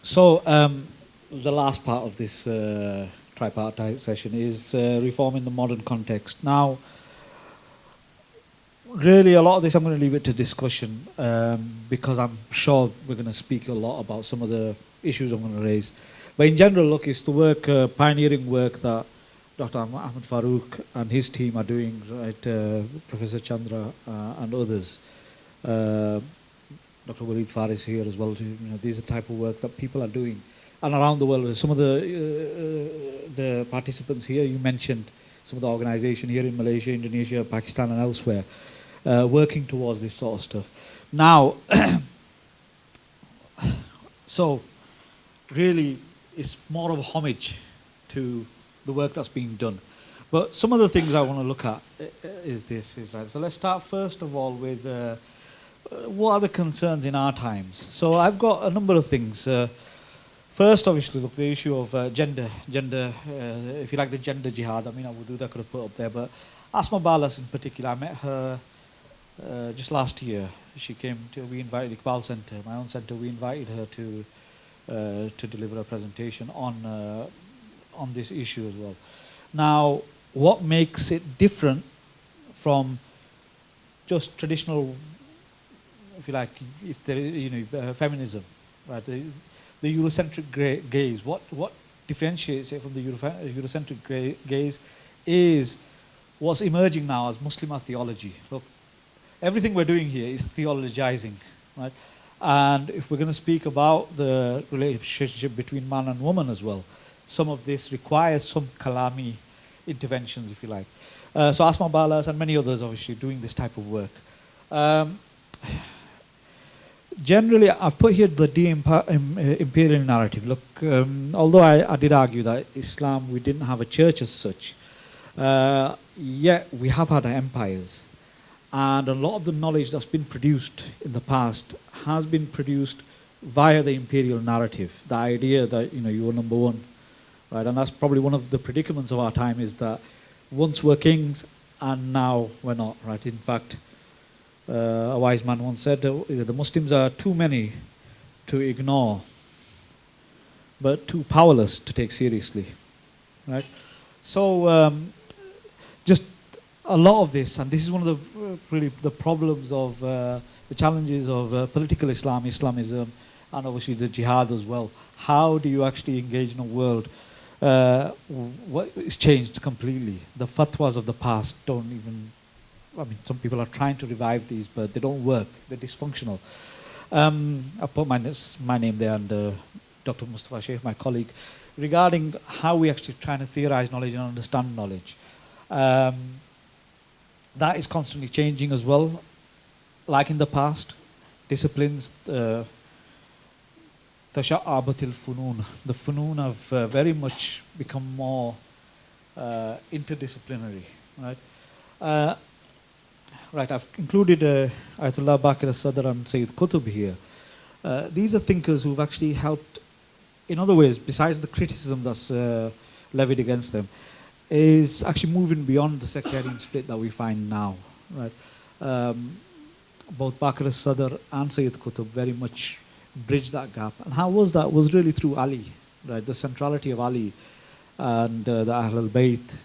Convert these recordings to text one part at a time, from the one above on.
So the last part of this tripartite session is reform in the modern context. Now, really a lot of this I'm going to leave it to discussion because I'm sure we're going to speak a lot about some of the issues I'm going to raise. But in general, look, it's the work, pioneering work that Dr. Ahmad Farouk and his team are doing, right? Professor Chandra and others. Dr. Walid Faris here as well. These are the type of work that people are doing. And around the world, some of the participants here, you mentioned some of the organization here in Malaysia, Indonesia, Pakistan and elsewhere, working towards this sort of stuff. Now, so really it's more of a homage to the work that's being done. But some of the things I want to look at is this. Right. So let's start first of all with what are the concerns in our times. So I've got a number of things. First, obviously, look, the issue of gender, if you like, the gender jihad. I mean, I could have put up there, but Asma Balas in particular, I met her just last year. She came to, we invited Iqbal Center, my own center, we invited her to deliver a presentation on this issue as well. Now, what makes it different from just traditional, if you like, if there is, feminism, right? The Eurocentric gaze, what differentiates it from the Eurocentric gaze is what's emerging now as Muslimah theology. Look, everything we're doing here is theologizing, right? And if we're going to speak about the relationship between man and woman as well, some of this requires some kalami interventions, if you like. So Asma Balas and many others obviously doing this type of work. Generally, I've put here the de-imperial narrative. Look, although I did argue that Islam, we didn't have a church as such, yet we have had empires. And a lot of the knowledge that's been produced in the past has been produced via the imperial narrative. The idea that, you were number one, right? And that's probably one of the predicaments of our time, is that once we're kings and now we're not, right? In fact, a wise man once said the Muslims are too many to ignore, but too powerless to take seriously, right? So just a lot of this, and this is one of the really the problems of the challenges of political Islam, Islamism, and obviously the jihad as well. How do you actually engage in a world what is changed completely? The fatwas of the past don't even, I mean, some people are trying to revive these, but they don't work. They're dysfunctional. I put my name there, and Dr. Mustafa Sheikh, my colleague, regarding how we actually trying to theorize knowledge and understand knowledge. That is constantly changing as well. Like in the past, disciplines, tasha'abatil funun. The funun have very much become more interdisciplinary, right? Right, I've included Ayatollah Baqir al-Sadr and Sayyid Qutb here. These are thinkers who've actually helped, in other ways, besides the criticism that's levied against them, is actually moving beyond the sectarian split that we find now, right? Both Baqir al-Sadr and Sayyid Qutb very much bridged that gap. And how was that? It was really through Ali, right? The centrality of Ali and the Ahl al-Bayt.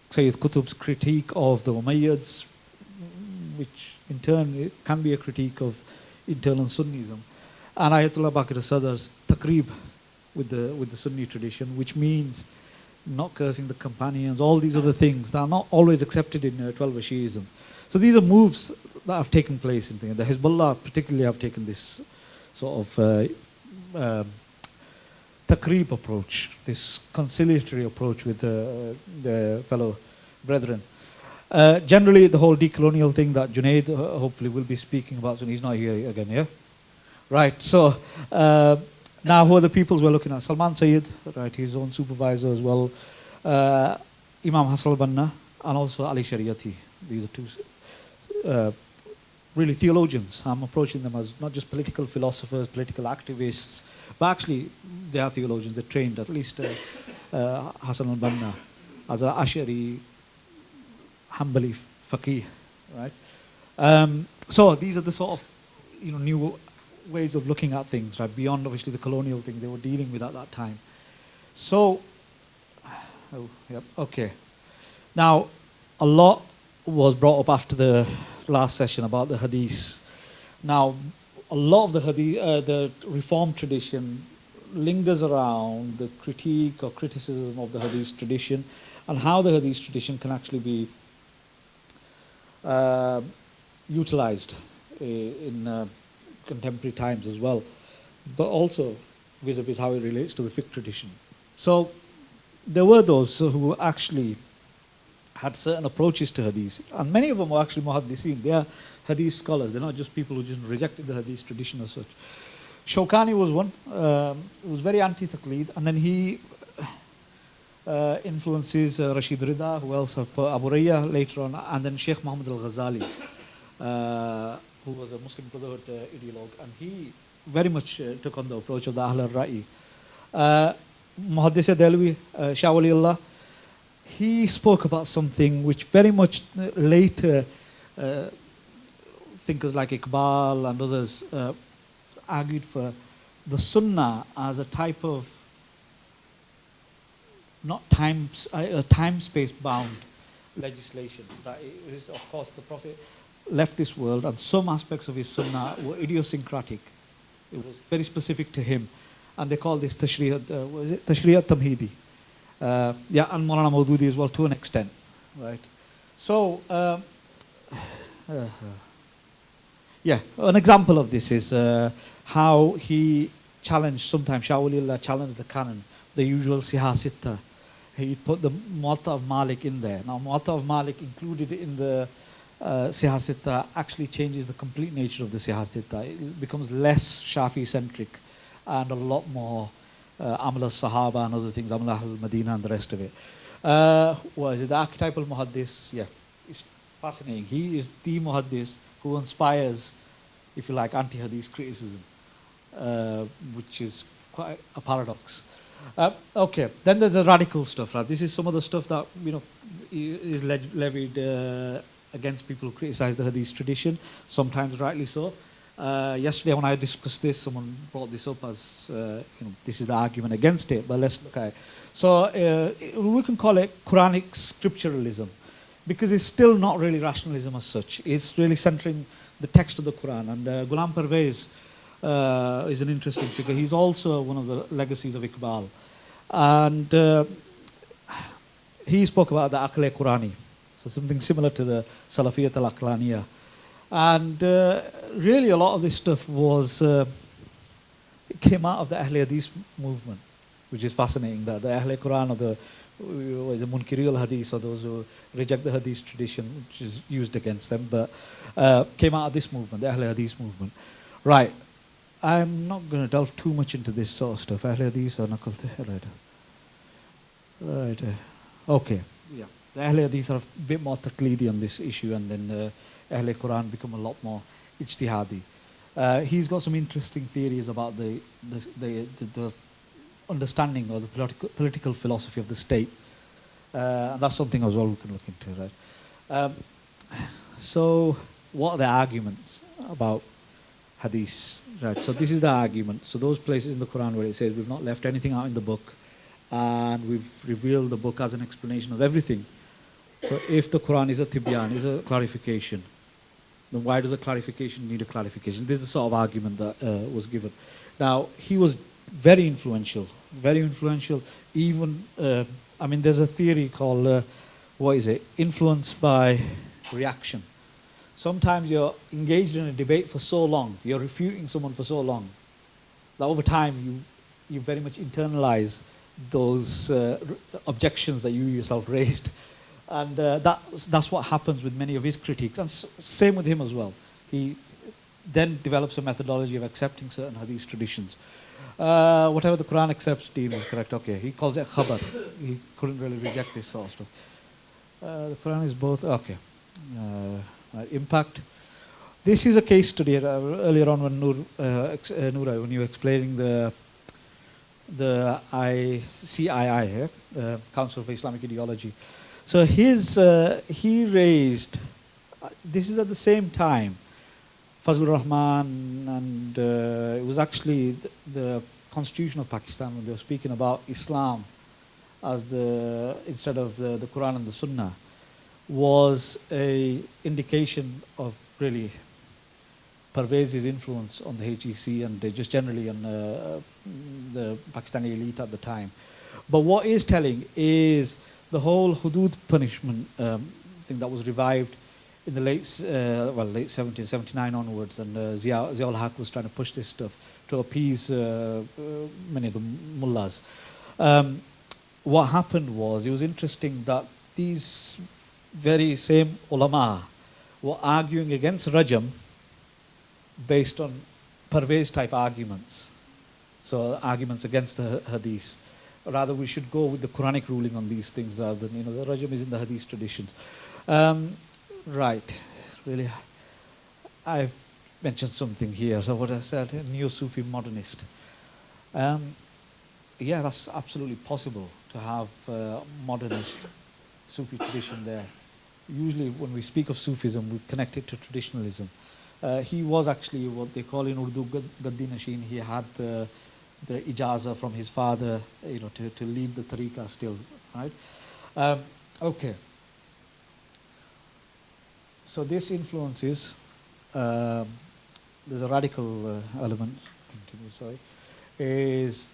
Sayyid Qutb's critique of the Umayyads, which in turn it can be a critique of internal Sunnism, and Ayatollah Baqir al-Sadr's taqreeb with the Sunni tradition, which means not cursing the companions, all these other things that are not always accepted in 12 Shiism. So these are moves that have taken place in things. The Hezbollah particularly have taken this sort of taqreeb approach, this conciliatory approach with the fellow brethren. Generally, the whole decolonial thing that Junaid hopefully will be speaking about, so he's not here again, yeah? Right, so now who are the peoples we're looking at? Salman Sayyid, right, his own supervisor as well, Imam Hassan al-Banna, and also Ali Shariati. These are two really theologians. I'm approaching them as not just political philosophers, political activists, but actually they are theologians. They're trained, at least Hassan al-Banna, as an Ash'ari, Hanbali faqih, right? So these are the sort of new ways of looking at things, right, beyond obviously the colonial thing they were dealing with at that time. So, okay. Now, a lot was brought up after the last session about the hadith. Now, a lot of the hadith, the Reformed tradition lingers around the critique or criticism of the hadith tradition and how the hadith tradition can actually be utilized in contemporary times as well, but also vis-a-vis how it relates to the fiqh tradition. So there were those who actually had certain approaches to hadith, and many of them were actually muhaddithin. They are hadith scholars. They're not just people who just rejected the hadith tradition as such. Shawkani was one, who was very anti-taqleed, and then he influences Rashid Rida, who else have put Abu Rayya later on, and then Sheikh Muhammad al-Ghazali, who was a Muslim Brotherhood ideologue, and he very much took on the approach of the Ahl al-Ra'i. Muhaddis Delwi, Shah Waliullah, he spoke about something which very much later thinkers like Iqbal and others argued for the Sunnah as a type of not time-space bound legislation. That it is, of course, the Prophet left this world and some aspects of his Sunnah were idiosyncratic. It was very specific to him. And they call this Tashriyat Tamhidi. Yeah, and Maulana Maududi as well to an extent. Right? So, yeah, an example of this is how he challenged, sometimes Shah Waliullah challenged the canon, the usual Siha Sitta. He put the Muwatta of Malik in there. Now, Muwatta of Malik included in the Siha Sitta actually changes the complete nature of the Siha Sitta. It becomes less Shafi-centric and a lot more Amal al-Sahaba and other things, Amal al-Madina and the rest of it. What is it? The archetypal muhaddis, yeah, it's fascinating. He is the muhaddis who inspires, if you like, anti-hadith criticism, which is quite a paradox. Okay, then there's the radical stuff, right? This is some of the stuff that, you know, is levied against people who criticize the hadith tradition, sometimes rightly so. Yesterday when I discussed this, someone brought this up as, you know, this is the argument against it, but let's look at it. So we can call it Quranic scripturalism, because it's still not really rationalism as such. It's really centering the text of the Quran. And Ghulam Parvez is an interesting figure. He's also one of the legacies of Iqbal. And he spoke about the Aql Qurani, so something similar to the Salafiyat al-Aqlaniyah. And really a lot of this stuff was, it came out of the Ahl Hadith movement, which is fascinating, that the Ahl Quran or the Munkiri al-Hadith, or those who reject the Hadith tradition, which is used against them, but came out of this movement, the Ahl Hadith movement. Right, I'm not going to delve too much into this sort of stuff. Ahl Hadith or Naqal Tahrid. Right, okay, yeah. The Ahl Hadith are a bit more taqleedi on this issue, and then Ahl Quran become a lot more ijtihadi. He's got some interesting theories about the understanding or the political philosophy of the state. And that's something as well we can look into, right? So what are the arguments about hadith? Right, so this is the argument. So those places in the Quran where it says we've not left anything out in the book and we've revealed the book as an explanation of everything. So if the Quran is a tibyan, is a clarification, then why does a clarification need a clarification? This is the sort of argument that was given. Now, he was very influential, even, I mean, there's a theory called, what is it? Influence by reaction. Sometimes you're engaged in a debate for so long, you're refuting someone for so long, that over time you very much internalize those objections that you yourself raised. And that's what happens with many of his critiques. And same with him as well. He then develops a methodology of accepting certain hadith traditions. Whatever the Quran accepts, deems is correct. Okay, he calls it khabar. He couldn't really reject this sort of stuff. The Quran is both, okay. Impact. This is a case study earlier on when Noura, when you were explaining the CII, Council for Islamic Ideology. So he raised, this is at the same time Fazlur Rahman, and it was actually the Constitution of Pakistan when they were speaking about Islam as instead of the Quran and the Sunnah, was a indication of really Parvez's influence on the HEC and just generally on the Pakistani elite at the time. But what is telling is the whole hudud punishment thing that was revived in the late 1779 onwards, and Zia-ul Haq was trying to push this stuff to appease many of the mullahs. What happened was, it was interesting that these very same ulama were arguing against Rajam based on Parvez type arguments. So arguments against the hadith. Rather, we should go with the Quranic ruling on these things rather than, the Rajam is in the hadith traditions. Right, really, I've mentioned something here. So what I said, neo-Sufi modernist. Yeah, that's absolutely possible to have modernist Sufi tradition there. Usually when we speak of Sufism, we connect it to traditionalism. He was actually what they call in Urdu Gaddi Nashin. He had the ijaza from his father, to lead the tariqah still, right? Okay. So this influences, there's a radical element, is,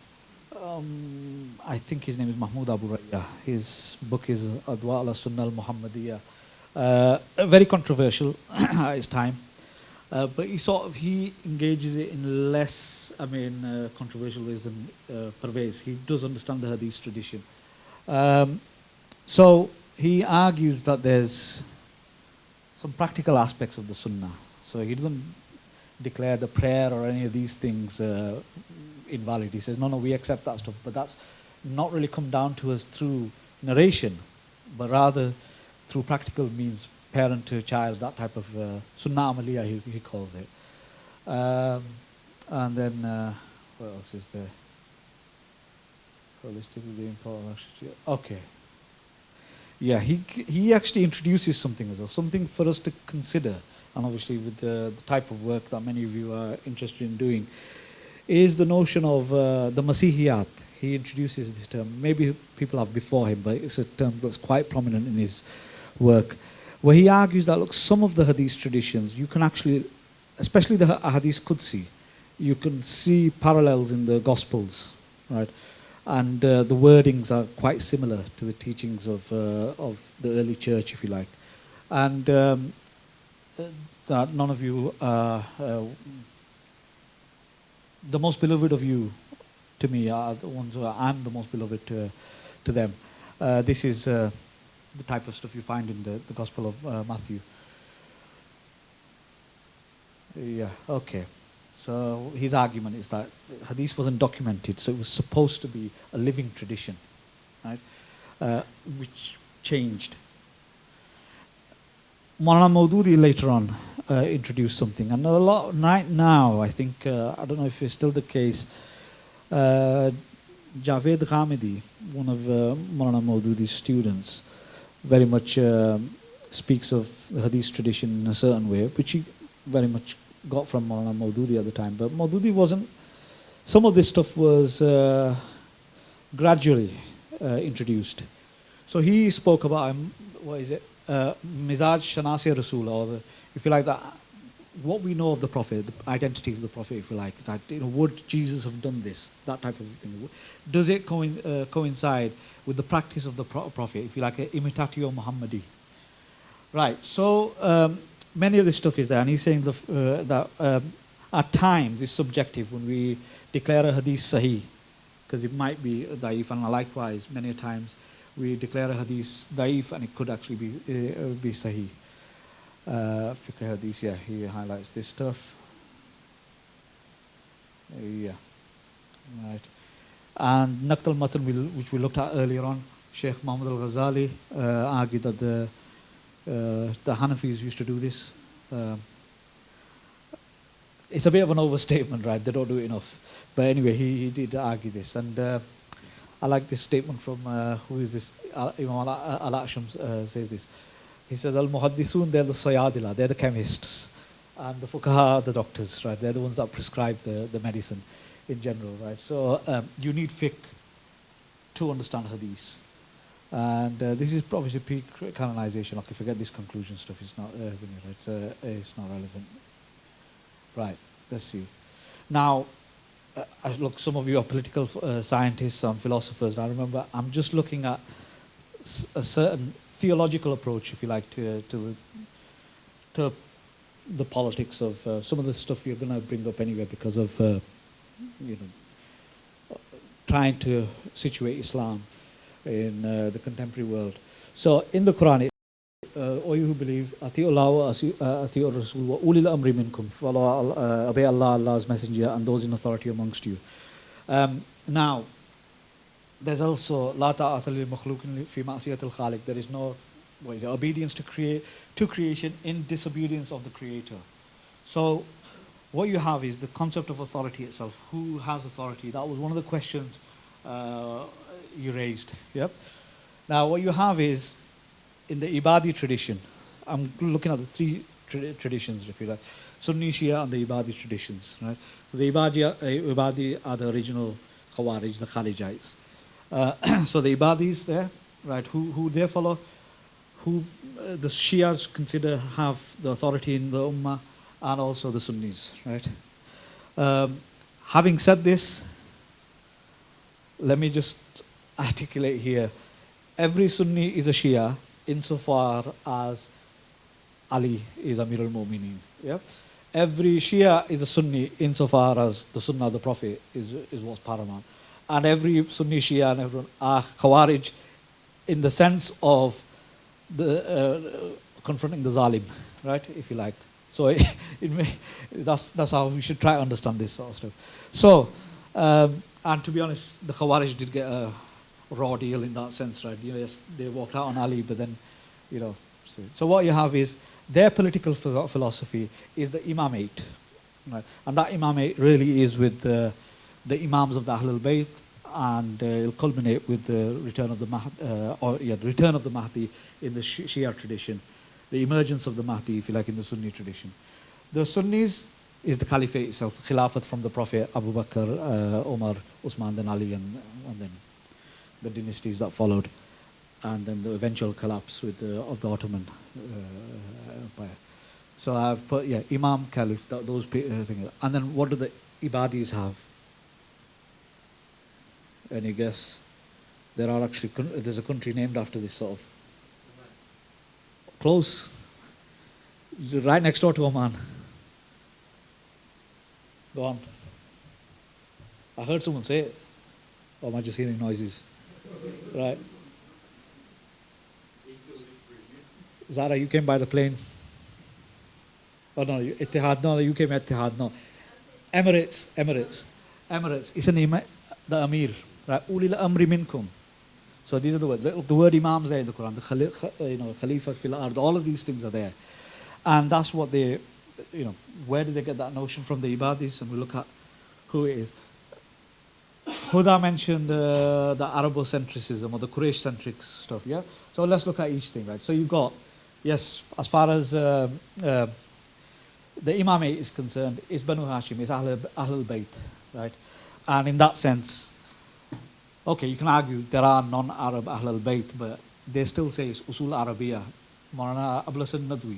I think his name is Mahmoud Abu Raya. His book is Adwa al-Sunnah al-Muhammadiyya. Very controversial at his time. But he engages it in less, controversial ways than Parvez. He does understand the hadith tradition. So he argues that there's some practical aspects of the Sunnah. So he doesn't declare the prayer or any of these things invalid. He says, no, we accept that stuff, but that's not really come down to us through narration, but rather through practical means, parent to child, that type of Sunnah Amaliyah, he calls it. And then, what else is there? Holistically important. Okay. Yeah, he actually introduces something as well, something for us to consider, and obviously with the type of work that many of you are interested in doing, is the notion of the Masihiyat. He introduces this term. Maybe people have before him, but it's a term that's quite prominent in his work, where he argues that, look, some of the hadith traditions, you can actually, especially the hadith Qudsi, you can see parallels in the Gospels, right? And the wordings are quite similar to the teachings of the early church, if you like. And that none of you are, the most beloved of you to me are the ones who I'm the most beloved to them. This is the type of stuff you find in the Gospel of Matthew. Yeah, okay. So his argument is that hadith wasn't documented, so it was supposed to be a living tradition, right? Which changed. Maulana Maududi later on introduced something, and a lot right now, I think, I don't know if it's still the case, Javed Ghamidi, one of Maulana Maududi's students, very much speaks of the hadith tradition in a certain way, which he very much got from Maulana Maududi at the time. But Maududi wasn't, some of this stuff was gradually introduced. So he spoke about, what is it, Mizaj Shanasi Rasul, or if you like, that what we know of the Prophet, the identity of the Prophet, if you like, that, would Jesus have done this, that type of thing. Does it coincide with the practice of the Prophet, if you like, imitatio Muhammadi? Right, so many of this stuff is there, and he's saying that at times it's subjective when we declare a hadith sahih, because it might be daif, and likewise many times we declare a hadith daif and it could actually be sahih. Fiqh hadith, yeah, he highlights this stuff. Yeah, right. And Naqt al-Matan, which we looked at earlier on, Sheikh Muhammad al-Ghazali argued that the Hanafis used to do this. It's a bit of an overstatement, right? They don't do it enough. But anyway, he did argue this. And I like this statement from, who is this? Imam al-Asham says this. He says, Al-Muhaddisun, they're the Sayadila, they're the chemists. and the fuqaha are the doctors, right? They're the ones that prescribe the medicine in general, right? So you need fiqh to understand hadith. And this is obviously pre-canonization. Okay, forget this conclusion stuff. It's not, it's not relevant. Right, let's see. Now, look, some of you are political scientists and philosophers. I remember I'm just looking at a certain theological approach, if you like, to the politics of some of the stuff you're going to bring up anyway because of, trying to situate Islam in the contemporary world. So in the Quran, all you who believe, Ati'u Allah wa Ati'u Rasul wa ulil amri minkum, follow obey Allah, Allah's messenger, and those in authority amongst you. Now, there's also La ta'ata lil makhluqin fi ma'siyatil khaliq. There is no obedience to creation in disobedience of the Creator. So what you have is the concept of authority itself. Who has authority? That was one of the questions you raised. Yep. Now what you have is, in the Ibadi tradition, I'm looking at the three traditions, if you like, Sunni, Shia, and the Ibadi traditions. Right? So the Ibadi are the original Khawarij, the Khalijites. So the Ibadis there, right? Who they follow, who the Shias consider have the authority in the Ummah, and also the Sunnis, right? Having said this, let me just articulate here. Every Sunni is a Shia insofar as Ali is Amir al-Mu'mineen. Yeah? Every Shia is a Sunni insofar as the Sunnah of the Prophet is what's paramount. And every Sunni Shia and everyone are Khawarij in the sense of the confronting the Zalim, right, if you like. So that's how we should try to understand this sort of stuff. So, and to be honest, the Khawarij did get a raw deal in that sense, right? Yes, they walked out on Ali, but then, so what you have is their political philosophy is the imamate, right? And that imamate really is with the imams of the Ahlul Bayt, and it'll culminate with the return of the Mahdi in the Shia tradition, the emergence of the Mahdi, if you like, in the Sunni tradition. The Sunnis is the Caliphate itself, Khilafat from the Prophet, Abu Bakr, Umar, Usman, then Ali, and then the dynasties that followed, and then the eventual collapse of the Ottoman Empire. So I've put, Imam, Caliph, those things. And then what do the Ibadis have? Any guess? There's a country named after this sort of. Close. Right next door to Oman. Go on. I heard someone say it. Or am I just hearing noises? Right. Zara, you came by the plane. Oh no, Etihad, no, you came at Etihad, no. Emirates. It's the Amir. Right. Ulil amri minkum. So these are the words. The word imams there in the Quran, the Khalifa fil ard, all of these things are there. And that's what they, where did they get that notion from, the Ibadis? And we look at who it is. Huda mentioned the Arabocentrism or the Quraysh-centric stuff, yeah? So let's look at each thing, right? So you've got, yes, as far as the Imamate is concerned, it's Banu Hashim, it's Ahlul Bayt, right? And in that sense, okay, you can argue there are non-Arab Ahlul Bayt, but they still say it's Usul Arabiya. Maulana Ablasan Nadwi,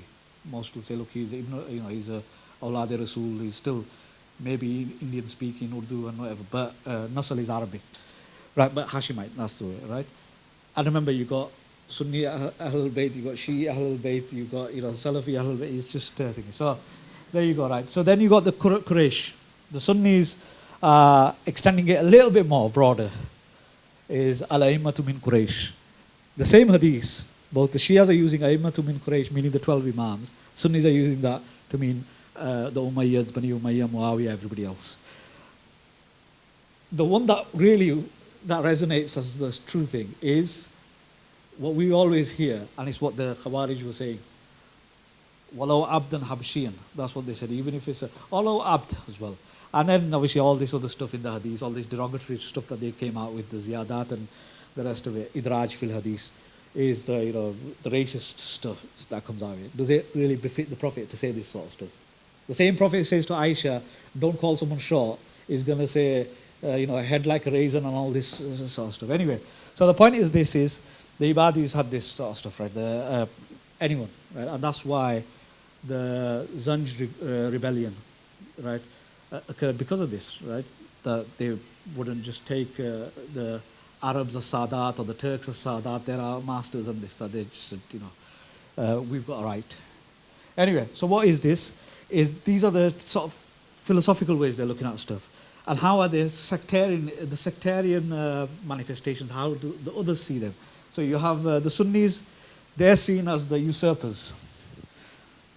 most will say, look, he's a Awlad Rasul, he's still maybe Indian speaking, Urdu and whatever, but Nasl is Arabic, right? But Hashimite, that's the way, right? And remember, you got Sunni Ahlul Bayt, you got Shi'i Ahlul Bayt, you got Salafi Ahlul Bayt. It's just thinking. So there you go, right? So then you got the Quraysh, the Sunnis, extending it a little bit more broader, is al-a'immatu min Quraysh. The same hadith, both the Shias are using a'immatu min Quraysh, meaning the 12 Imams. Sunnis are using that to mean the Umayyads, Bani Umayyah, Muawiyah, everybody else. The one that resonates as the true thing is what we always hear, and it's what the Khawarij were saying. Walau abdan habshiyan. That's what they said, even if it's walau abd as well. And then obviously all this other stuff in the hadith, all this derogatory stuff that they came out with, the ziyadat and the rest of it, idraj fil hadith, is the racist stuff that comes out of it. Does it really befit the Prophet to say this sort of stuff? The same Prophet says to Aisha, don't call someone short, is going to say, a head like a raisin and all this sort of stuff. Anyway, so the point is this is, the Ibadis had this sort of stuff, right? Anyone, right? And that's why the Zanj rebellion, right, occurred because of this, right? That they wouldn't just take the Arabs as Sadat or the Turks as Sadat, they're our masters and this, that they just said, we've got a right. Anyway, so what is this? These are the sort of philosophical ways they're looking at stuff. And how are the sectarian manifestations, how do the others see them? So you have the Sunnis, they're seen as the usurpers,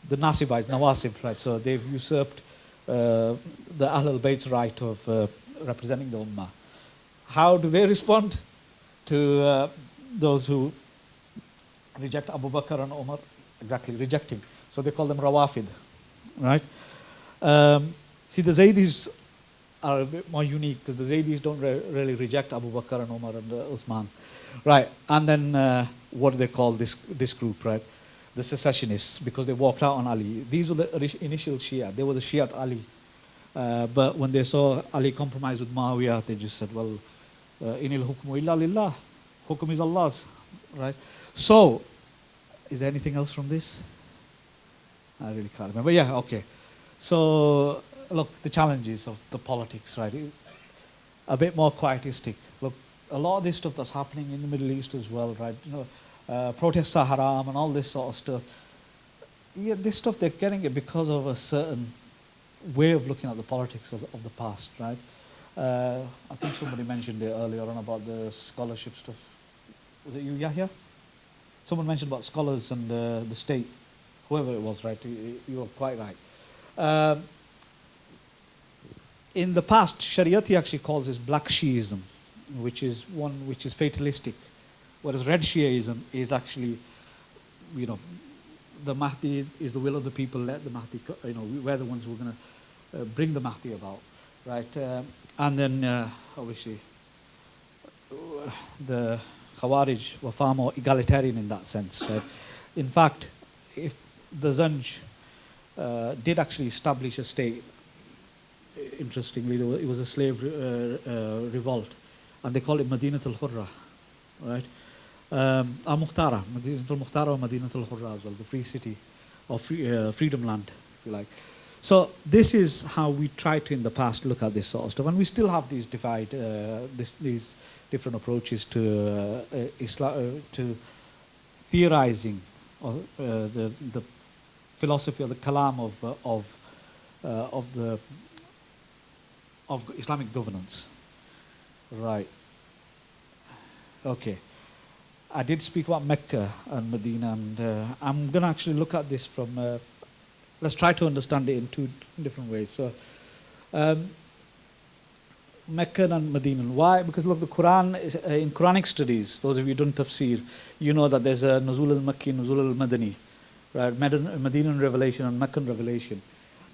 the Nasibites, Nawasib, right? So they've usurped the Ahlul Bayt's right of representing the Ummah. How do they respond to those who reject Abu Bakr and Umar? Exactly, rejecting. So they call them Rawafid, right? See, the Zaydis are a bit more unique because the Zaydis don't really reject Abu Bakr and Umar and Uthman, right? And then what do they call this group, right? The secessionists, because they walked out on Ali. These were the initial Shia. They were the Shiat Ali. But when they saw Ali compromise with Muawiyah, they just said, well, inil hukmu illa lillah. Hukum is Allah's, right? So, is there anything else from this? I really can't remember. Yeah, okay. So, look, the challenges of the politics, right? A bit more quietistic. Look, a lot of this stuff that's happening in the Middle East as well, right? Protests are haram and all this sort of stuff. Yeah, this stuff, they're getting it because of a certain way of looking at the politics of the past, right? I think somebody mentioned it earlier on about the scholarship stuff. Was it you, Yahya? Someone mentioned about scholars and the state. Whoever it was, right? You were quite right. In the past, Shariati actually calls this black Shiism, which is one which is fatalistic, whereas red Shiaism is actually, the Mahdi is the will of the people, let the Mahdi, we're the ones who are going to bring the Mahdi about, right? And then, obviously, the Khawarij were far more egalitarian in that sense, right? In fact, if the Zanj did actually establish a state, interestingly, it was a slave revolt, and they called it Madinat al-Hurra, right? Al-Mukhtara, Madinat al-Mukhtara or Madinat al-Hurra as well, the free city, or freedom land, if you like. So this is how we try to, in the past, look at this sort of stuff, and we still have these these different approaches to Islam, to theorizing, or the philosophy or the kalam of Islamic governance, right? Okay. I did speak about Mecca and Medina, and I'm going to actually look at this from, let's try to understand it in two different ways. So, Mecca and Medina. Why? Because look, the Quran, in Quranic studies, those of you who don't tafsir, you know that there's a Nuzul al-Makki, Nuzul al-Madani, right? Medinan revelation and Meccan revelation.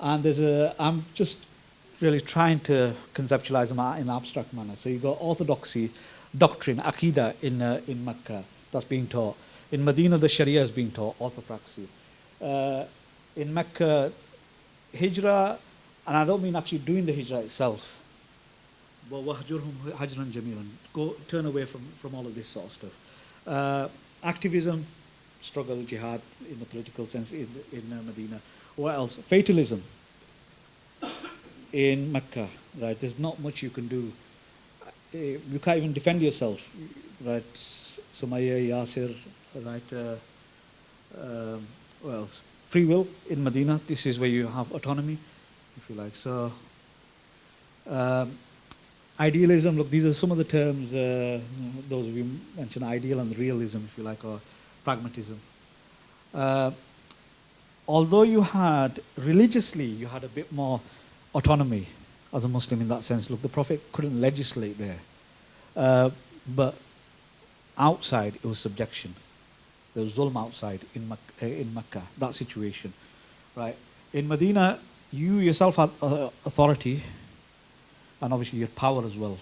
And I'm just really trying to conceptualize them in an abstract manner. So you've got orthodoxy, doctrine, Aqidah in Mecca that's being taught. In Medina, the Sharia is being taught, orthopraxy. In Mecca, Hijrah, and I don't mean actually doing the Hijrah itself, but wahjurhum hajran jamilan, turn away from all of this sort of stuff. Activism, struggle, jihad in the political sense in Medina. What else? Fatalism in Mecca, right? There's not much you can do. You can't even defend yourself, right? Sumayya, Yasir, right? What else? Free will in Medina. This is where you have autonomy, if you like. So, idealism. Look, these are some of the terms. Those of you mentioned ideal and realism, if you like, or pragmatism. Although you had religiously, you had a bit more autonomy as a Muslim in that sense. Look, the Prophet couldn't legislate there, but outside it was subjection. There was zulm outside in Mecca, that situation, right? In Medina, you yourself had authority, and obviously you had power as well.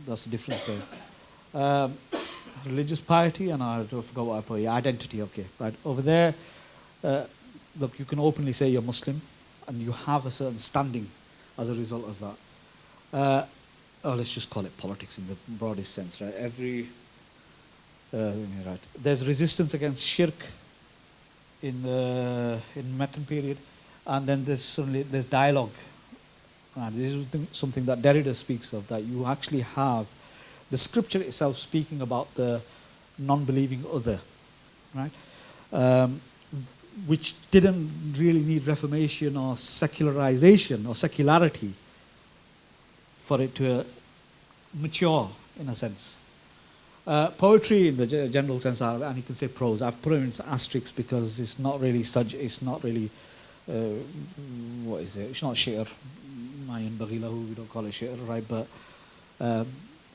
That's the difference there. Religious piety, and I forgot what I put here, identity, okay, right? Over there, look, you can openly say you're Muslim, and you have a certain standing as a result of that. Let's just call it politics in the broadest sense, right? Right. There's resistance against shirk in Meccan period, and then there's dialogue. And this is something that Derrida speaks of, that you actually have the scripture itself speaking about the non-believing other, right? Which didn't really need reformation or secularization or secularity for it to mature, in a sense. Poetry, in the general sense, and you can say prose. I've put it in asterisks because it's not really it's not really, what is it? It's not shi'r. We don't call it shi'r, right? But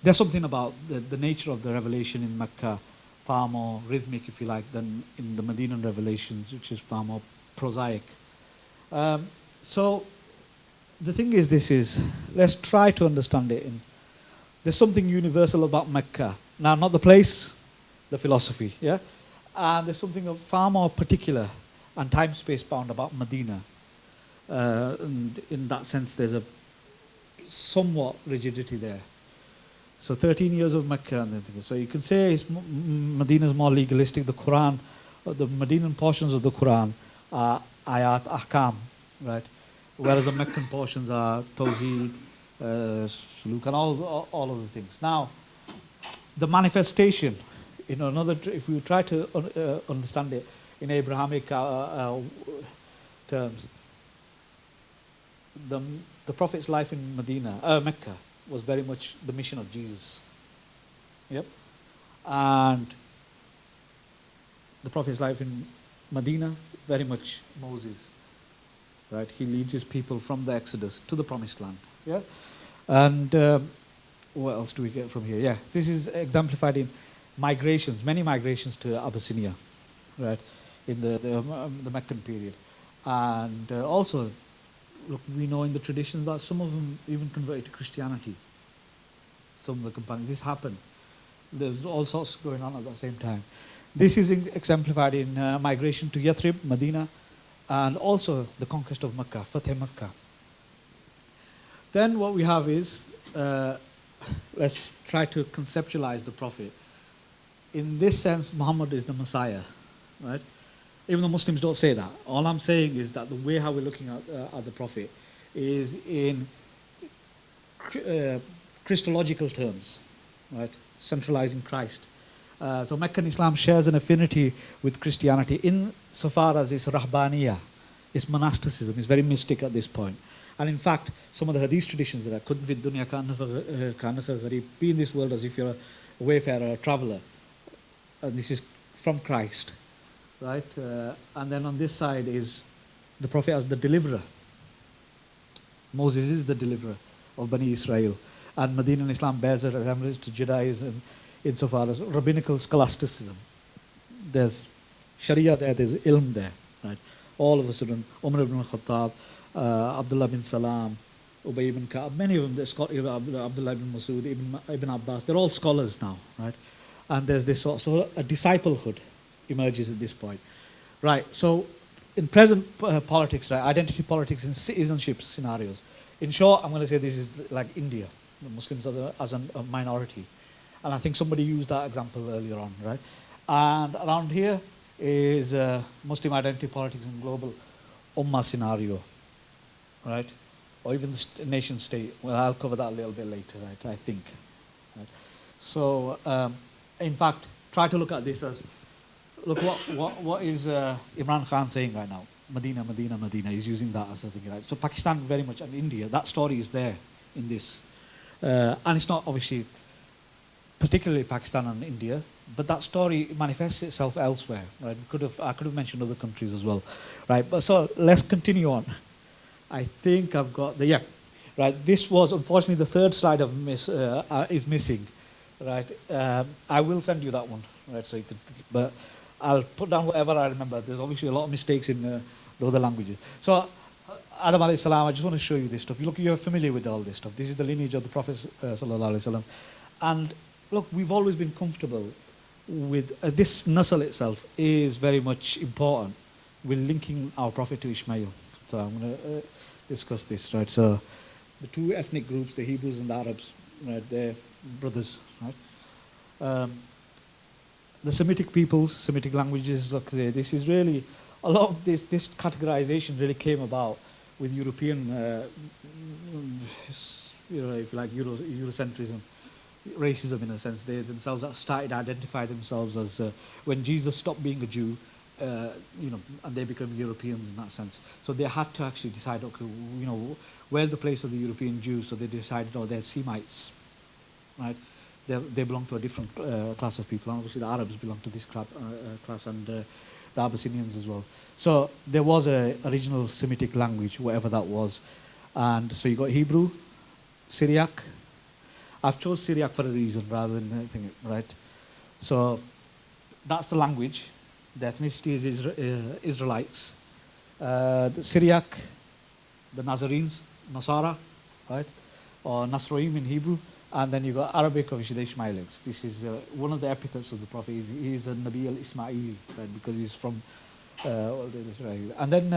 there's something about the nature of the revelation in Mecca, far more rhythmic, if you like, than in the Medinan revelations, which is far more prosaic. So the thing is, let's try to understand it. There's something universal about Mecca. Now, not the place, the philosophy, yeah? And there's something far more particular and time-space bound about Medina. And in that sense, there's a somewhat rigidity there. So 13 years of Mecca, and so you can say Medina is more legalistic. The Quran, the Medinan portions of the Quran are ayat, ahkam, right? Whereas the Meccan portions are tawheed, suluk, and all of the things. Now, the manifestation, if we try to understand it in Abrahamic terms, the Prophet's life in Mecca, was very much the mission of Jesus. Yep. And the Prophet's life in Medina, very much Moses. Right? He leads his people from the Exodus to the Promised Land. Yeah. And what else do we get from here? Yeah. This is exemplified in migrations, many migrations to Abyssinia, right? In the Meccan period. And also, look, we know in the traditions that some of them even converted to Christianity. Some of the companions. This happened. There's all sorts going on at the same time. This is exemplified in migration to Yathrib, Medina, and also the conquest of Mecca, Fateh Mecca. Then what we have is, let's try to conceptualize the Prophet. In this sense, Muhammad is the Messiah, right? Even though Muslims don't say that. All I'm saying is that the way how we're looking at the Prophet is in Christological terms, right? Centralizing Christ. So Meccan Islam shares an affinity with Christianity insofar as it's rahbaniyah, it's monasticism, it's very mystic at this point. And in fact, some of the hadith traditions that couldn't fit dunya ka be in this world as if you're a wayfarer, a traveler. And this is from Christ. Right? And then on this side is the Prophet as the deliverer. Moses is the deliverer of Bani Israel. And Medinan Islam bears a resemblance to Judaism insofar as rabbinical scholasticism. There's Sharia there, there's ilm there. Right? All of a sudden, Umar ibn Khattab, Abdullah bin Salam, Ubay ibn Ka'ab, many of them, Abdullah ibn Masud, Ibn Abbas, they're all scholars now. Right? And there's this sort of a disciplehood emerges at this point. Right, so in present politics, right, identity politics and citizenship scenarios. In short, I'm going to say this is like India, the Muslims as a minority. And I think somebody used that example earlier on, right? And around here is Muslim identity politics and global ummah scenario, right? Or even the nation state. Well, I'll cover that a little bit later, right, I think. Right? So, in fact, try to look at this as, look, what is Imran Khan saying right now? Medina, Medina, Medina. He's using that as a thing, right? So Pakistan very much, and India, that story is there in this. And it's not obviously particularly Pakistan and India, but that story manifests itself elsewhere, right? I could have mentioned other countries as well, right? But so let's continue on. I think I've got right? This was unfortunately the third slide is missing, right? I will send you that one, right? So you could, but I'll put down whatever I remember. There's obviously a lot of mistakes in the other languages. So, Adam alayhi salam, I just want to show you this stuff. You're familiar with all this stuff. This is the lineage of the Prophet sallallahu alaihi wasallam. And look, we've always been comfortable with this nasl itself is very much important. We're linking our Prophet to Ishmael, So I'm going to discuss this, right? So the two ethnic groups, the Hebrews and the Arabs, right? They're brothers, right? The Semitic peoples, Semitic languages, look there. This is really a lot of this categorization really came about with European, you know, if you like Eurocentrism, racism in a sense. They themselves started to identify themselves as when Jesus stopped being a Jew, you know, and they became Europeans in that sense. So they had to actually decide, okay, you know, where's the place of the European Jews? So they decided, oh, they're Semites, right? They belong to a different class of people. And obviously, the Arabs belong to this class, and the Abyssinians as well. So there was a original Semitic language, whatever that was, and so you got Hebrew, Syriac. I've chose Syriac for a reason rather than anything, right? So that's the language. The ethnicity is Israelites. The Syriac, the Nazarenes, Nasara, right, or Nasroim in Hebrew. And then you got Arabic, obviously the Ishmaelites. This is one of the epithets of the Prophet. He's a Nabi al-Ismaili, right, because he's from Israel. And then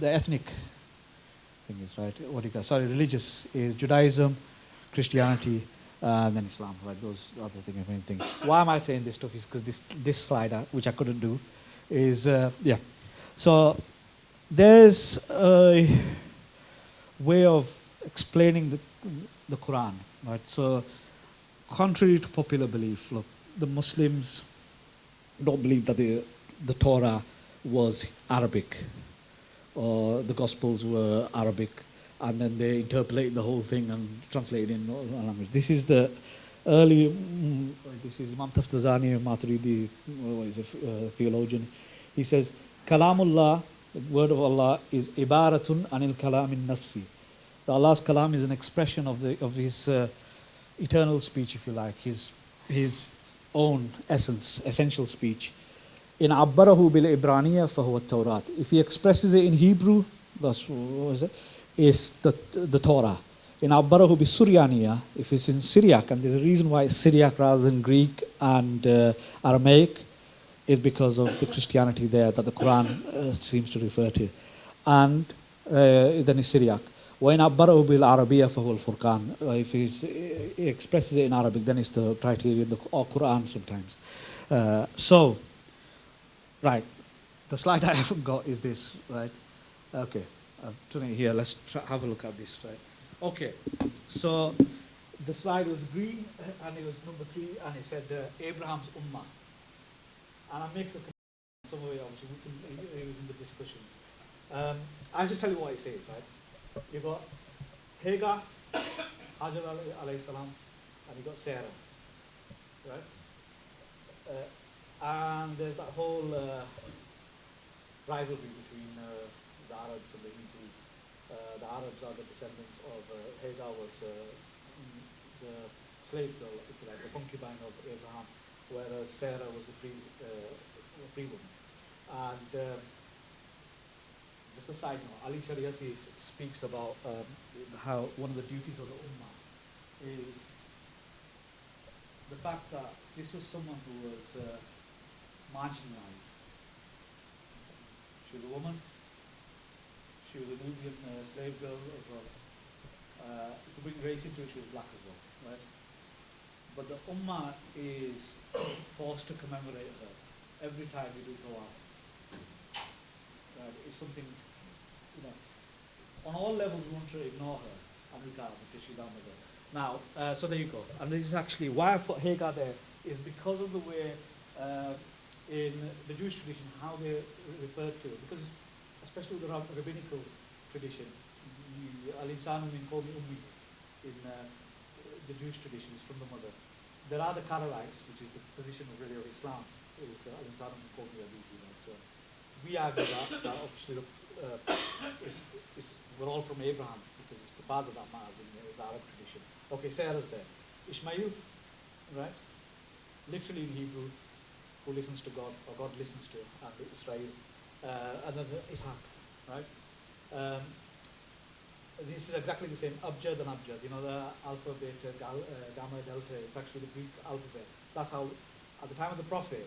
the ethnic thing is, right, what do you call, sorry, religious is Judaism, Christianity, and then Islam, right, those are the things. Why am I saying this stuff is because this slide, which I couldn't do, is, yeah. So there's a way of explaining the Quran. Right, so contrary to popular belief, look, the Muslims don't believe that the Torah was Arabic or the Gospels were Arabic, and then they interpolate the whole thing and translate it in all language. This is the early, this is Imam Taftazani, Maturidi, theologian. He says, Kalamullah, the word of Allah, is ibaratun anil kalamin nafsi. Allah's kalam is an expression of his eternal speech, if you like, his own essence, essential speech. In abbarahu bil ibraniya fahuwa Tawrat. If he expresses it in Hebrew, that's what is it? Is the Torah. In abbarahu bi Suryaniya, if it's in Syriac, and there's a reason why it's Syriac rather than Greek and Aramaic, is because of the Christianity there that the Quran seems to refer to, and then it's Syriac. وَإِنْ أَبَّرَهُ بِالْعَرَبِيَّةِ فَهُوَ الْفُرْقَانِ. If he expresses it in Arabic, then it's the criterion, or Quran sometimes. So, right, the slide I haven't got is this, right? Okay, I've done it here. Let's have a look at this, right? Okay, so the slide was green, and it was number 3, and it said Abraham's Ummah. And I'll make a comment some way, obviously, we can use in the discussions. I'll just tell you what it says, right? You got Hagar, Hajar alayhi salam, and you got Sarah, right? And there's that whole rivalry between the Arabs and the Hebrews. The Arabs are the descendants of Hagar was the slave girl, if you like, the concubine of Abraham, whereas Sarah was the free woman. And just a side note, Ali Shariati speaks about how one of the duties of the Ummah is the fact that this was someone who was marginalized. She was a woman, she was a Nubian slave girl as well. To bring race into it, she was black as well, right? But the Ummah is forced to commemorate her every time we do go out. It's something, you know, on all levels we want to ignore her, and we can't because she's our mother. Now, so there you go. And this is actually why I put Hagar there, is because of the way in the Jewish tradition how they referred to it. Because especially with the rabbinical tradition, al-insanu min qawmi ummi, in the Jewish tradition is from the mother. There are the Karaites, which is the position of really of Islam, is al-insanu min qawmi abisi. So we argue that obviously we're all from Abraham, because it's the father that matters in the Arab tradition. Okay, Sarah's there. Ishmael, right? Literally in Hebrew, who listens to God, or God listens to, and Israel. And then Ishaq, right? This is exactly the same, abjad and abjad. You know, the alpha, beta, gamma, delta, it's actually the Greek alphabet. That's how, at the time of the Prophet,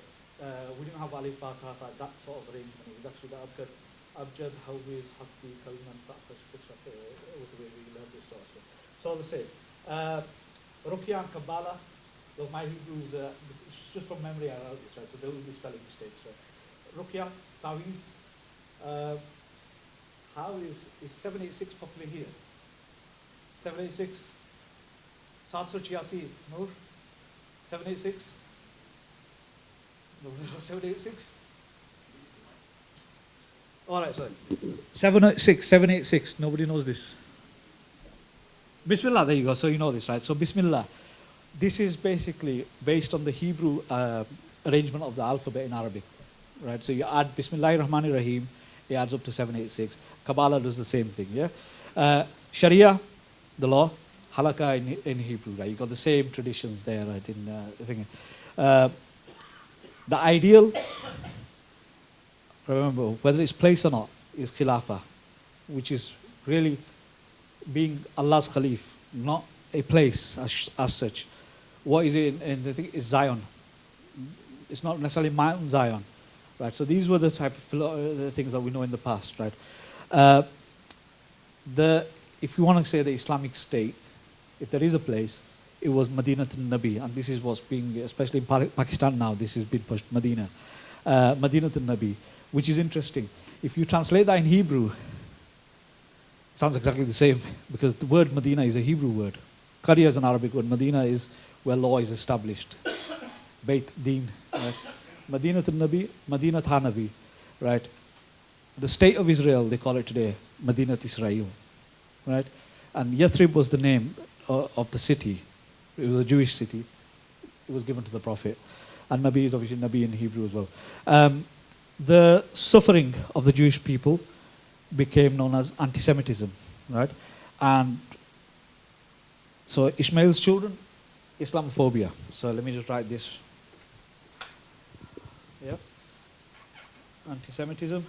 we didn't have alif, ba, ta, tha, that sort of arrangement. It was actually the abjad Abjad, Hawis, Hakti, Kalman, Sa'fash, Kushak, was the way we learned this story. So the same. Ruqya and Kabbalah, look, my Hebrew is just from memory I wrote this, right? So there will be spelling mistakes, right? Ruqya, Tawiz, how is 786 popular here? 786, Satsu Chiasi, Noor, 786, no, 786. All right, sorry. 786, nobody knows this. Bismillah, there you go, so you know this, right? So Bismillah, this is basically based on the Hebrew arrangement of the alphabet in Arabic, right? So you add Bismillahir Rahmanir Rahim, it adds up to 786. Kabbalah does the same thing, yeah? Sharia, the law, halakha in Hebrew, right? You got the same traditions there, right? In the thing. The ideal, remember, whether it's place or not, is khilafah, which is really being Allah's Khalif, not a place as such. What is it in the thing? Is Zion. It's not necessarily Mount Zion, right? So these were the type of the things that we know in the past, right? If you want to say the Islamic State, if there is a place, it was Madinat al-Nabi, and this is what's being, especially in Pakistan now, this has been pushed, Medina. Madinat al-Nabi, which is interesting. If you translate that in Hebrew, it sounds exactly the same, because the word Medina is a Hebrew word. Qariya is an Arabic word. Medina is where law is established. Beit Din, right? Madinat al-Nabi, Madinat ha-Nabi, right? The state of Israel, they call it today, Madinat Israel, right? And Yathrib was the name of the city. It was a Jewish city. It was given to the Prophet. And Nabi is obviously Nabi in Hebrew as well. The suffering of the Jewish people became known as anti-Semitism, right? And so Ishmael's children, Islamophobia. So let me just write this. Yeah. Anti-Semitism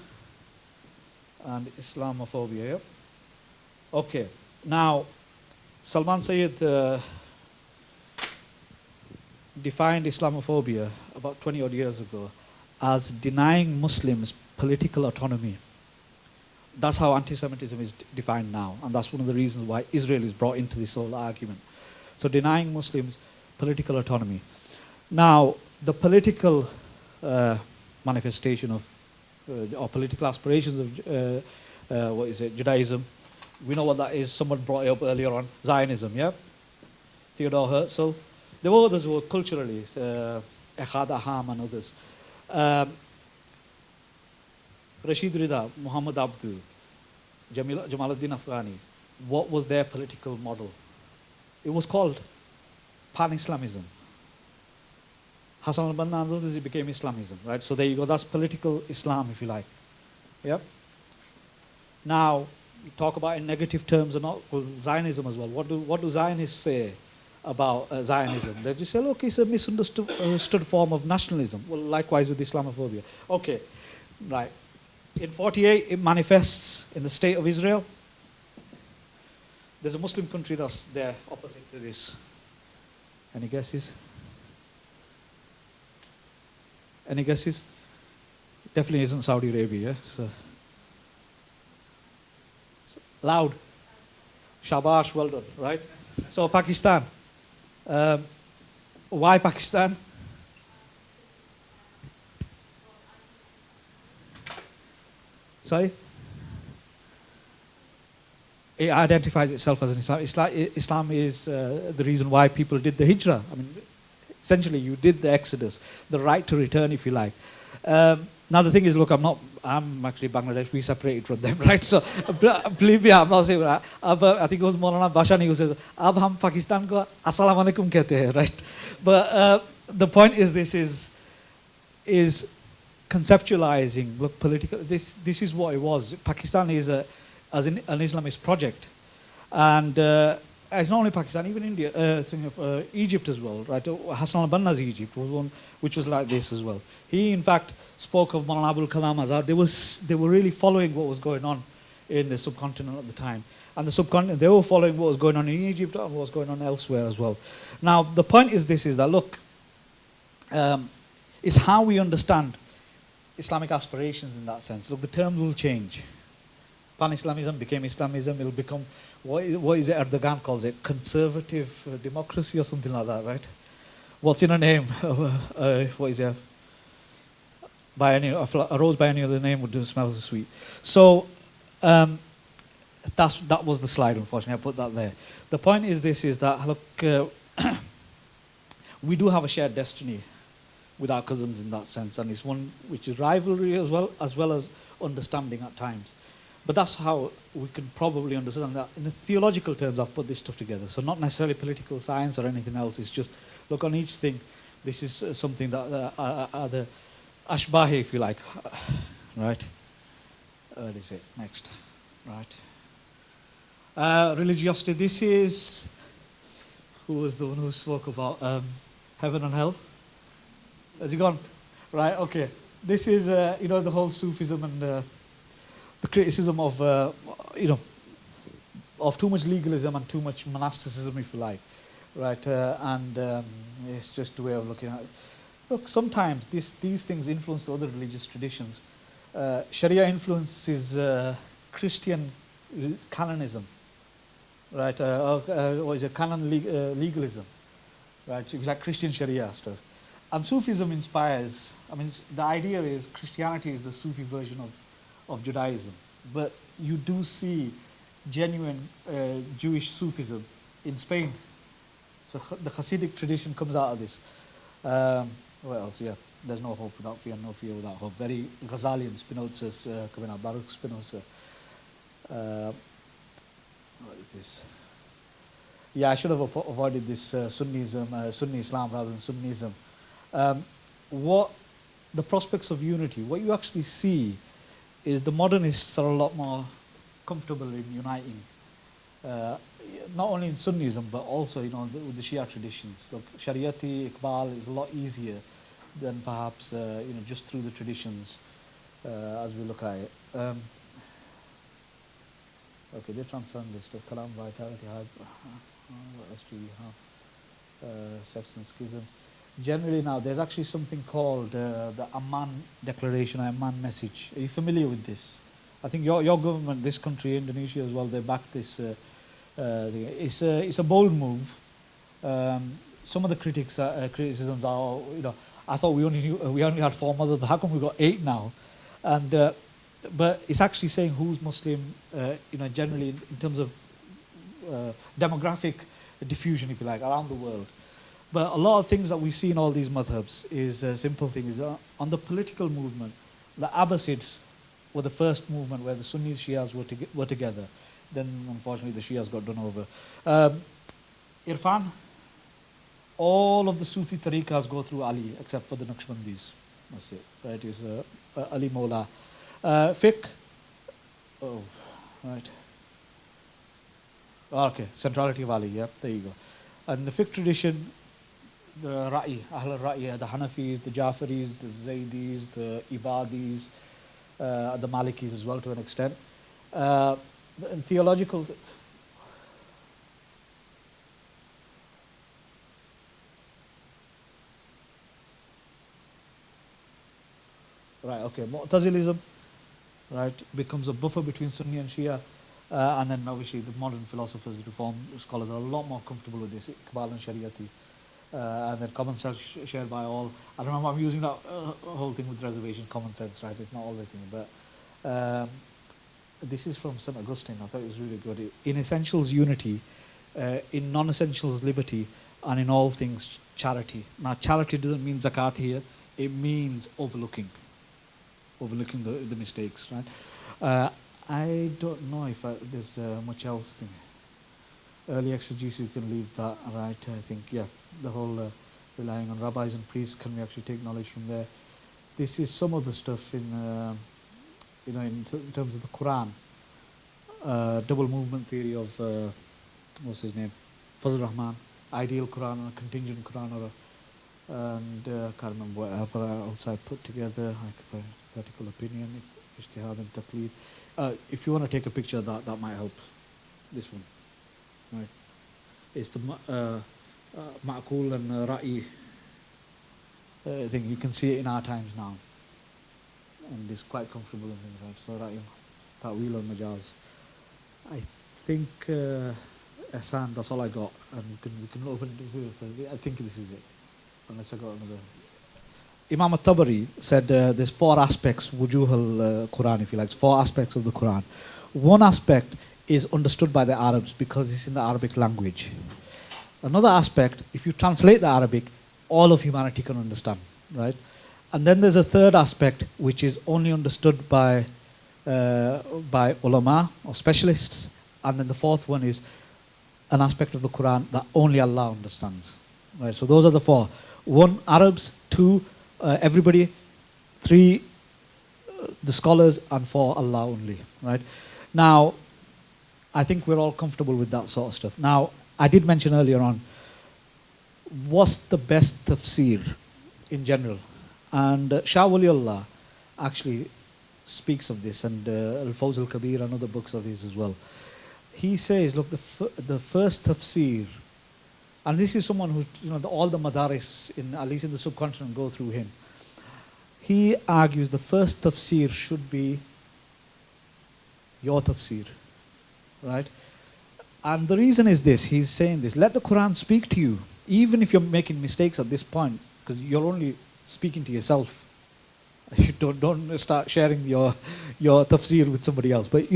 and Islamophobia, yeah. Okay. Now, Salman Sayyid defined Islamophobia about 20 odd years ago as denying Muslims political autonomy. That's how anti-Semitism is defined now, and that's one of the reasons why Israel is brought into this whole argument. So denying Muslims political autonomy. Now, the political manifestation of, or political aspirations of, Judaism, we know what that is. Someone brought it up earlier on, Zionism, yeah? Theodore Herzl. There were others who were culturally, Echad Aham and others. Rashid Rida, Muhammad Abdu, Jamaluddin Afghani, what was their political model? It was called Pan-Islamism. Hassan al-Banna and others, it became Islamism, right? So there you go, that's political Islam, if you like. Yep. Now, you talk about in negative terms or not, well, Zionism as well. What do Zionists say about Zionism? They just say, look, it's a misunderstood form of nationalism. Well, likewise with Islamophobia. Okay, right. In 48, it manifests in the state of Israel. There's a Muslim country that's there opposite to this. Any guesses? Any guesses? Definitely isn't Saudi Arabia, yeah? So loud. Shabash, well done, right? So Pakistan. Why Pakistan? Sorry? It identifies itself as an Islam. Islam is the reason why people did the hijrah. I mean, essentially, you did the exodus, the right to return, if you like. Now the thing is, look, I'm actually Bangladesh. We separated from them, right? So believe me, I'm not saying that. I think it was Maulana Bashani who says, "Ab hum Pakistan ko assalamu alaikum kehte hai," right? But the point is, this is conceptualizing. Look, political. This is what it was. Pakistan is an Islamist project, and it's not only Pakistan, even India, Egypt as well, right? Hassan al-Banna's Egypt was one which was like this as well. He, in fact, spoke of Maulana Abul Kalam Azad. They were really following what was going on in the subcontinent at the time. And the subcontinent, they were following what was going on in Egypt and what was going on elsewhere as well. Now, the point is this, is that, look, is how we understand Islamic aspirations in that sense. Look, the terms will change. Pan-Islamism became Islamism. It'll become, what is it Erdogan calls it? Conservative democracy or something like that, right? What's in a name? What is it? A rose by any other name would smell so sweet. So that was the slide, unfortunately. I put that there. The point is this, is that, look, we do have a shared destiny with our cousins in that sense, and it's one which is rivalry as well as understanding at times. But that's how we can probably understand that. In the theological terms, I've put this stuff together. So not necessarily political science or anything else. It's just, look, on each thing, this is something that are the ashbahi, if you like. Right? Where is it? Next. Right. Religiosity. This is, who was the one who spoke about heaven and hell? Has he gone? Right, okay. This is, the whole Sufism and the criticism of, of too much legalism and too much monasticism, if you like. Right, it's just a way of looking at it. Look, sometimes these things influence other religious traditions. Sharia influences Christian canonism. Right, what is it? Canon legalism. Right, if you like Christian Sharia stuff. And Sufism inspires, the idea is Christianity is the Sufi version of Judaism. But you do see genuine Jewish Sufism in Spain. So the Hasidic tradition comes out of this. What else? Yeah, there's no hope without fear, no fear without hope. Very Ghazalian, Spinoza's coming out, Baruch Spinoza. What is this? Yeah, I should have avoided this Sunnism, Sunni Islam rather than Sunnism. What the prospects of unity, what you actually see is the modernists are a lot more comfortable in uniting, not only in Sunnism but also with the Shia traditions. Look, Shariati Iqbal is a lot easier than perhaps just through the traditions as we look at it. Okay, they transcend this stuff. Kalam, vitality, what else do we have? Sects and schisms. Generally now, there's actually something called the Amman Declaration, or Amman Message. Are you familiar with this? I think your government, this country, Indonesia as well, they back this. It's a bold move. Some of the criticisms are, I thought we only had 4 mothers, but how come we got 8 now? And but it's actually saying who's Muslim, generally in terms of demographic diffusion, if you like, around the world. But a lot of things that we see in all these madhabs is a simple thing. Is on the political movement, the Abbasids were the first movement where the Sunnis, Shias were together. Then, unfortunately, the Shias got done over. Irfan, all of the Sufi tariqas go through Ali, except for the Naqshbandis. That's it. Right? Is Ali Mola. Fiqh. Oh, right. Okay, centrality of Ali. Yep, there you go. And the fiqh tradition, the Ra'i, Ahl al-Ra'i, the Hanafis, the Jafaris, the Zaydis, the Ibadis, the Malikis as well to an extent. In theological, right, okay, Mu'tazilism, right, becomes a buffer between Sunni and Shia. And then obviously the modern philosophers, reform scholars are a lot more comfortable with this, Iqbal and Shariati. And then common sense shared by all. I don't know if I'm using that whole thing with reservation, common sense, right? It's not always thing, but this is from St. Augustine. I thought it was really good. In essentials, unity. In non-essentials, liberty. And in all things, charity. Now, charity doesn't mean zakat here. It means overlooking the mistakes, right? I don't know if there's much else thing. Early exegesis, you can leave that, right? I think, yeah, the whole relying on rabbis and priests, can we actually take knowledge from there? This is some of the stuff in, in terms of the Quran. Double movement theory of, what's his name? Fazl Rahman. Ideal Quran or contingent Quran, and can't remember whatever else I put together, like the theoretical opinion, ijtihad and taqleed. If you want to take a picture of that, that might help. This one, right? It's the ma'qul and ra'i thing. You can see it in our times now. and is quite comfortable in things, right? So Ta'wil al-Majaz. I think, Ehsan, that's all I got, and we can open it to you. I think this is it, unless I got another. Imam al-Tabari said there's four aspects, wujuh al-Quran, if you like, four aspects of the Quran. One aspect is understood by the Arabs because it's in the Arabic language. Another aspect, if you translate the Arabic, all of humanity can understand, right? And then there's a third aspect which is only understood by ulama or specialists, and then the fourth one is an aspect of the Quran that only Allah understands, right? So those are the four. One, Arabs. Two, everybody. Three, the scholars. And four, Allah only, right? Now, I think we're all comfortable with that sort of stuff. Now, I did mention earlier on, what's the best tafsir in general? And Shah Waliullah actually speaks of this, and Al-Fawz al-Kabir and other books of his as well. He says, look, the first tafsir, and this is someone who, all the madaris, at least in the subcontinent, go through him. He argues the first tafsir should be your tafsir, right? And the reason is this, he's saying this, let the Quran speak to you, even if you're making mistakes at this point, because you're only speaking to yourself. You don't start sharing your tafsir with somebody else. But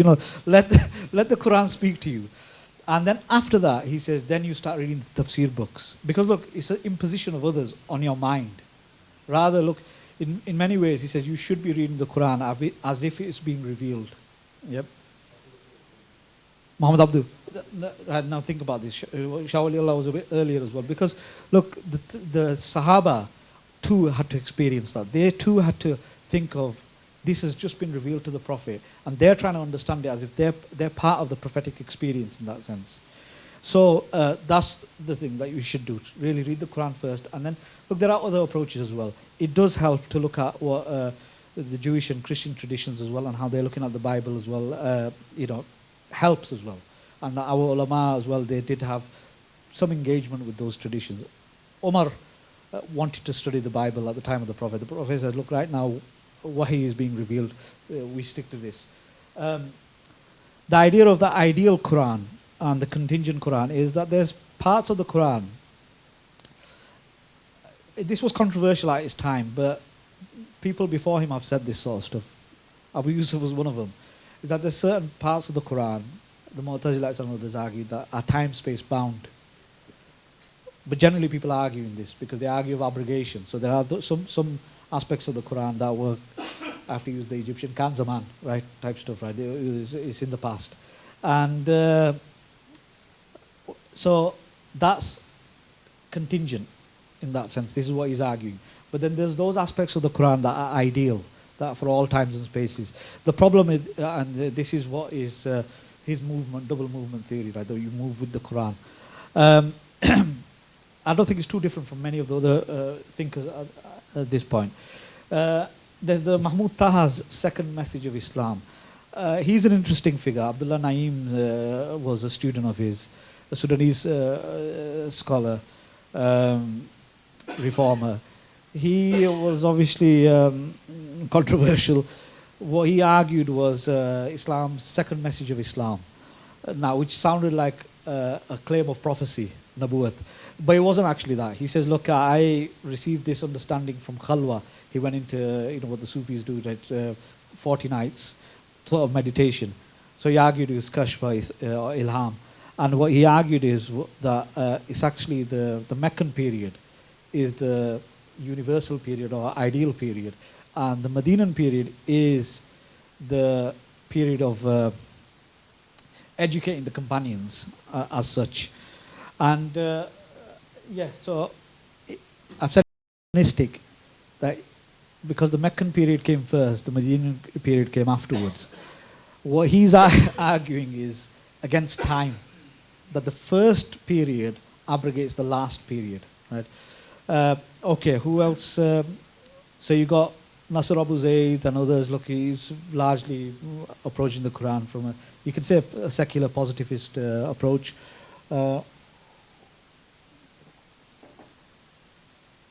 let the Quran speak to you. And then after that, he says, then you start reading the tafsir books. Because look, it's an imposition of others on your mind. Rather, look, in many ways, he says, you should be reading the Quran as if it's being revealed. Yep. Muhammad Abdu. Now think about this. Shah Waliullah was a bit earlier as well. Because look, the Sahaba too had to experience that. They too had to think of, this has just been revealed to the Prophet, and they're trying to understand it as if they're part of the prophetic experience in that sense. So that's the thing that you should do. Really read the Quran first, and then look, there are other approaches as well. It does help to look at what the Jewish and Christian traditions as well, and how they're looking at the Bible as well. Helps as well. And our ulama as well, they did have some engagement with those traditions. Omar wanted to study the Bible at the time of the Prophet. The Prophet said, look, right now, Wahi is being revealed. We stick to this. The idea of the ideal Quran and the contingent Quran is that there's parts of the Quran. This was controversial at its time, but people before him have said this sort of stuff. Abu Yusuf was one of them. Is that there's certain parts of the Quran, the Mu'tazilites and others argue, that are time-space bound. But generally people are arguing this because they argue of abrogation. So there are some aspects of the Quran that were, I have to use the Egyptian Kanzaman, right, type stuff, right, it's in the past. And so that's contingent in that sense. This is what he's arguing. But then there's those aspects of the Quran that are ideal, that for all times and spaces. The problem is, and this is what is his movement, double movement theory, right, that you move with the Quran. I don't think it's too different from many of the other thinkers at this point. There's the Mahmud Taha's second message of Islam. He's an interesting figure. Abdullah Naim was a student of his, a Sudanese scholar, reformer. He was obviously controversial. What he argued was Islam's second message of Islam, now which sounded like a claim of prophecy, Nabuwat. But it wasn't actually that. He says, look, I received this understanding from Khalwa. He went into what the Sufis do, right, 40 nights sort of meditation. So he argued it was kashfa or ilham. And what he argued is that it's actually the Meccan period is the universal period or ideal period. And the Medinan period is the period of educating the companions as such. And yeah, so I've said that because the Meccan period came first, the Medinan period came afterwards. What he's arguing is against time, that the first period abrogates the last period, right? Okay, who else? So you got Nasr Abu Zayd and others. Look, he's largely approaching the Quran from a, you can say, a secular positivist approach.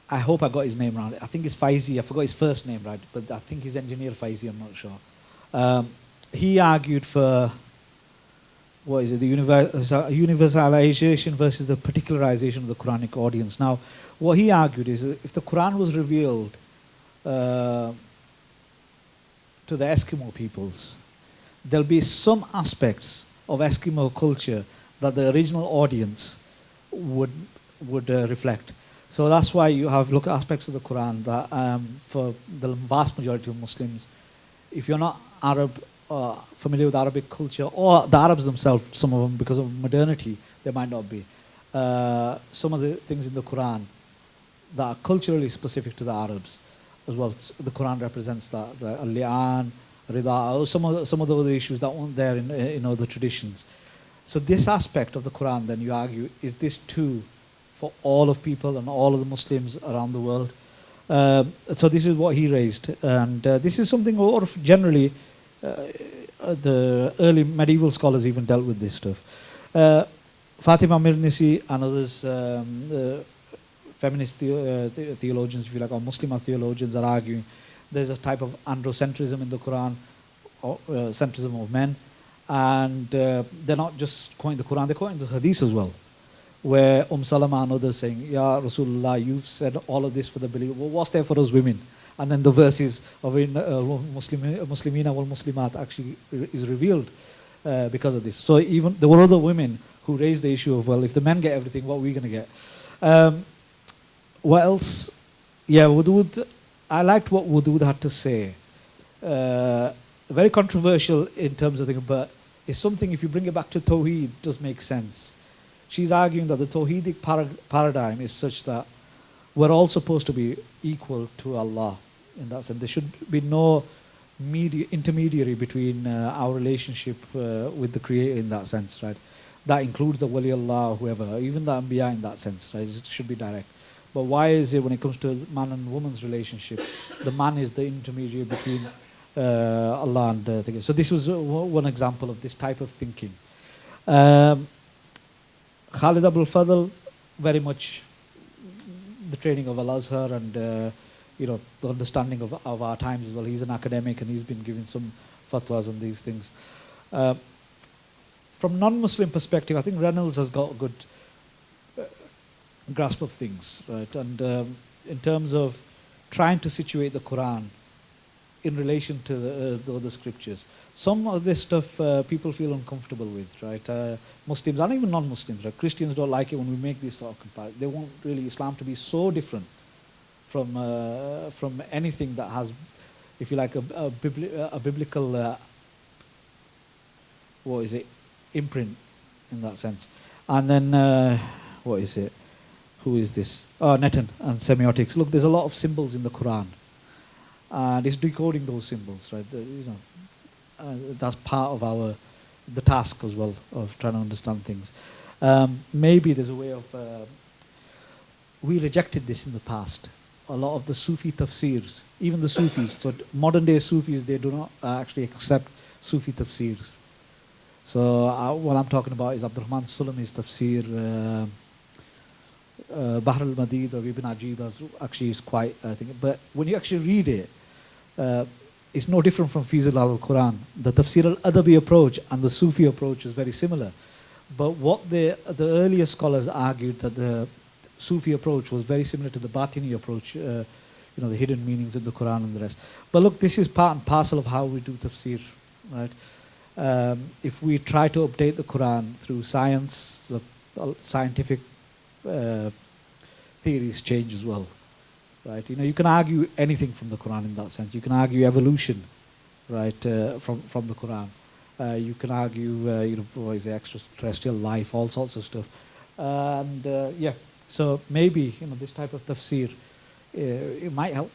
I hope I got his name right. I think it's Faizi. I forgot his first name, right? But I think he's Engineer Faizi. I'm not sure. He argued for, what is it, the universalization versus the particularization of the Quranic audience. Now, what he argued is if the Quran was revealed to the Eskimo peoples, there'll be some aspects of Eskimo culture that the original audience would reflect. So that's why you have look at aspects of the Quran that for the vast majority of Muslims, if you're not Arab, familiar with Arabic culture, or the Arabs themselves, some of them, because of modernity, they might not be. Some of the things in the Quran that are culturally specific to the Arabs as well. The Quran represents that, al-li'an, rida, some of the other issues that weren't there in other traditions. So this aspect of the Quran, then you argue, is this too for all of people and all of the Muslims around the world? So this is what he raised, and this is something generally the early medieval scholars even dealt with this stuff. Fatima Mirnisi and others, feminist theologians, if you like, or Muslim theologians, are arguing there's a type of androcentrism in the Quran, or centrism of men, and they're not just quoting the Quran, they're quoting the Hadith as well, where Salama and others saying, Ya Rasulullah, you've said all of this for the believer, well, what's there for us women? And then the verses of Muslimina wal Muslimat actually is revealed because of this. So even there were other women who raised the issue of, well, if the men get everything, what are we going to get? What else? Yeah, Wudud. I liked what Wudud had to say. Very controversial in terms of things, but it's something, if you bring it back to Tawheed, does make sense. She's arguing that the Tawheedic paradigm is such that we're all supposed to be equal to Allah in that sense. There should be no intermediary between our relationship with the Creator in that sense, right? That includes the Wali Allah, whoever, even the Anbiya in that sense, right? It should be direct. But why is it when it comes to man and woman's relationship, the man is the intermediary between Allah and things? So this was one example of this type of thinking. Khalid Abdul Fadl, very much the training of Al-Azhar and the understanding of our times as well. He's an academic and he's been giving some fatwas on these things. From non-Muslim perspective, I think Reynolds has got a good grasp of things, right? And in terms of trying to situate the Quran in relation to the other scriptures. Some of this stuff people feel uncomfortable with, right? Muslims and even non-Muslims, right? Christians don't like it when we make this sort of comparison. They want really Islam to be so different from anything that has, if you like, a biblical what is it, imprint in that sense. And then what is it? Who is this? Oh, Netan and semiotics. Look, there's a lot of symbols in the Quran, and it's decoding those symbols, right? That's part of the task as well of trying to understand things. Maybe there's a way of we rejected this in the past. A lot of the Sufi tafsirs, even the Sufis, so modern day Sufis, they do not actually accept Sufi tafsirs. So what I'm talking about is Abdurrahman Sulami's tafsir, Bahr al-Madid or Ibn Ajib actually is quite, I think, but when you actually read it, it's no different from Fizil al-Quran. The Tafsir al-Adabi approach and the Sufi approach is very similar. But what the earlier scholars argued that the Sufi approach was very similar to the Batini approach, the hidden meanings of the Quran and the rest. But look, this is part and parcel of how we do tafsir, right? If we try to update the Quran through science, scientific theories change as well, right? You can argue anything from the Quran in that sense. You can argue evolution, right, from the Quran. You can argue, what is it, extraterrestrial life, all sorts of stuff, and yeah. So maybe this type of tafsir it might help.